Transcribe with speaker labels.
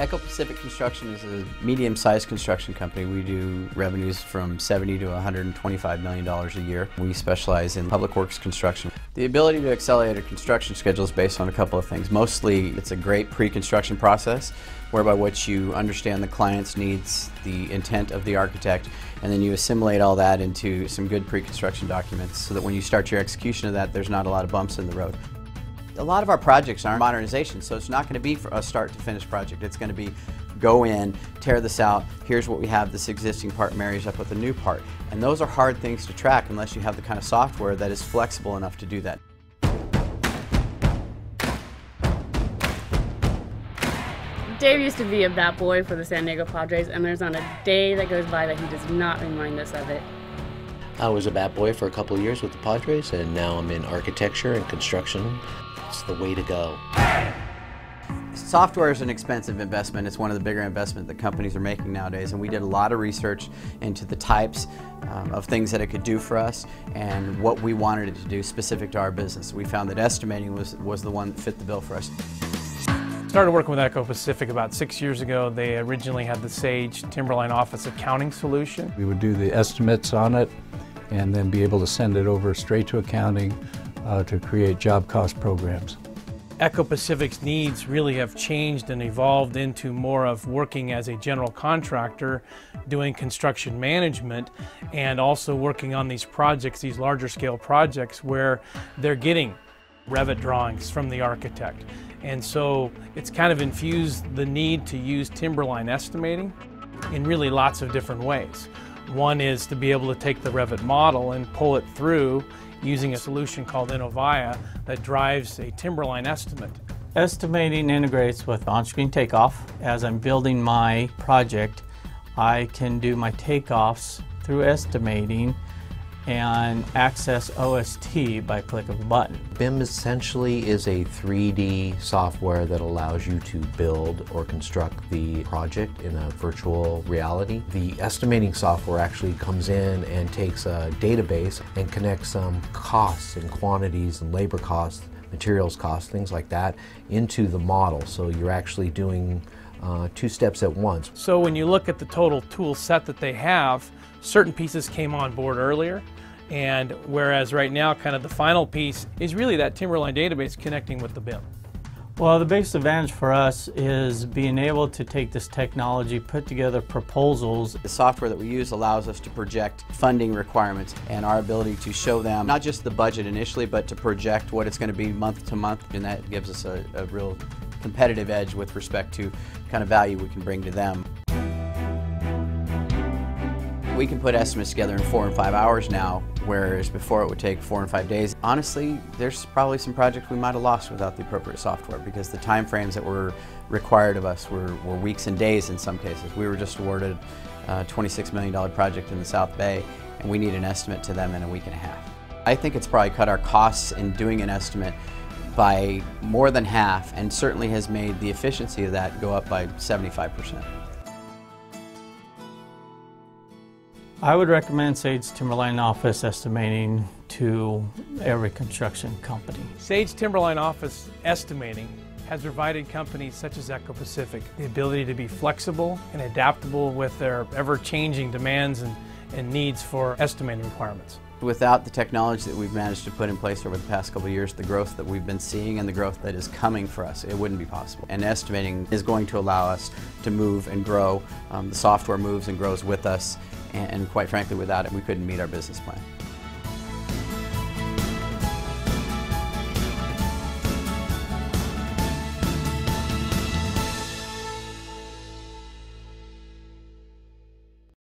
Speaker 1: Echo Pacific Construction is a medium-sized construction company. We do revenues from $70 to $125 million a year. We specialize in public works construction. The ability to accelerate a construction schedule is based on a couple of things. Mostly, it's a great pre-construction process, whereby which you understand the client's needs, the intent of the architect, and then you assimilate all that into some good pre-construction documents so that when you start your execution of that, there's not a lot of bumps in the road. A lot of our projects are modernization, so it's not going to be a start to finish project. It's going to be go in, tear this out, here's what we have, this existing part marries up with a new part. And those are hard things to track unless you have the kind of software that is flexible enough to do that.
Speaker 2: Dave used to be a bat boy for the San Diego Padres, and there's not a day that goes by that he does not remind us of it.
Speaker 3: I was a bat boy for a couple of years with the Padres, and now I'm in architecture and construction. It's the way to go.
Speaker 1: Software is an expensive investment. It's one of the bigger investments that companies are making nowadays, and we did a lot of research into the types of things that it could do for us and what we wanted it to do specific to our business. We found that estimating was the one that fit the bill for us.
Speaker 4: Started working with Echo Pacific about 6 years ago. They originally had the Sage Timberline Office accounting solution.
Speaker 5: We would do the estimates on it and then be able to send it over straight to accounting to create job cost programs.
Speaker 4: Echo Pacific's needs really have changed and evolved into more of working as a general contractor, doing construction management, and also working on these projects, these larger scale projects where they're getting Revit drawings from the architect. And so it's kind of infused the need to use Timberline estimating in really lots of different ways. One is to be able to take the Revit model and pull it through using a solution called Innovia that drives a Timberline estimate.
Speaker 6: Estimating integrates with on-screen takeoff. As I'm building my project, I can do my takeoffs through estimating and access OST by click of a button.
Speaker 3: BIM essentially is a 3D software that allows you to build or construct the project in a virtual reality. The estimating software actually comes in and takes a database and connects some costs and quantities and labor costs, materials costs, things like that, into the model. So you're actually doing two steps at once.
Speaker 4: So when you look at the total tool set that they have, certain pieces came on board earlier, and whereas right now kind of the final piece is really that Timberline database connecting with the BIM.
Speaker 6: Well, the biggest advantage for us is being able to take this technology, put together proposals.
Speaker 1: The software that we use allows us to project funding requirements and our ability to show them not just the budget initially, but to project what it's going to be month to month, and that gives us a real competitive edge with respect to kind of value we can bring to them. We can put estimates together in 4 and 5 hours now, whereas before it would take 4 and 5 days. Honestly, there's probably some projects we might have lost without the appropriate software because the time frames that were required of us were weeks and days in some cases. We were just awarded a $26 million project in the South Bay, and we need an estimate to them in a week and a half. I think it's probably cut our costs in doing an estimate by more than half, and certainly has made the efficiency of that go up by 75%.
Speaker 6: I would recommend Sage Timberline Office Estimating to every construction company.
Speaker 4: Sage Timberline Office Estimating has provided companies such as Echo Pacific the ability to be flexible and adaptable with their ever-changing demands and needs for estimating requirements.
Speaker 1: Without the technology that we've managed to put in place over the past couple of years, the growth that we've been seeing and the growth that is coming for us, it wouldn't be possible. And estimating is going to allow us to move and grow. The software moves and grows with us, and quite frankly, without it, we couldn't meet our business plan.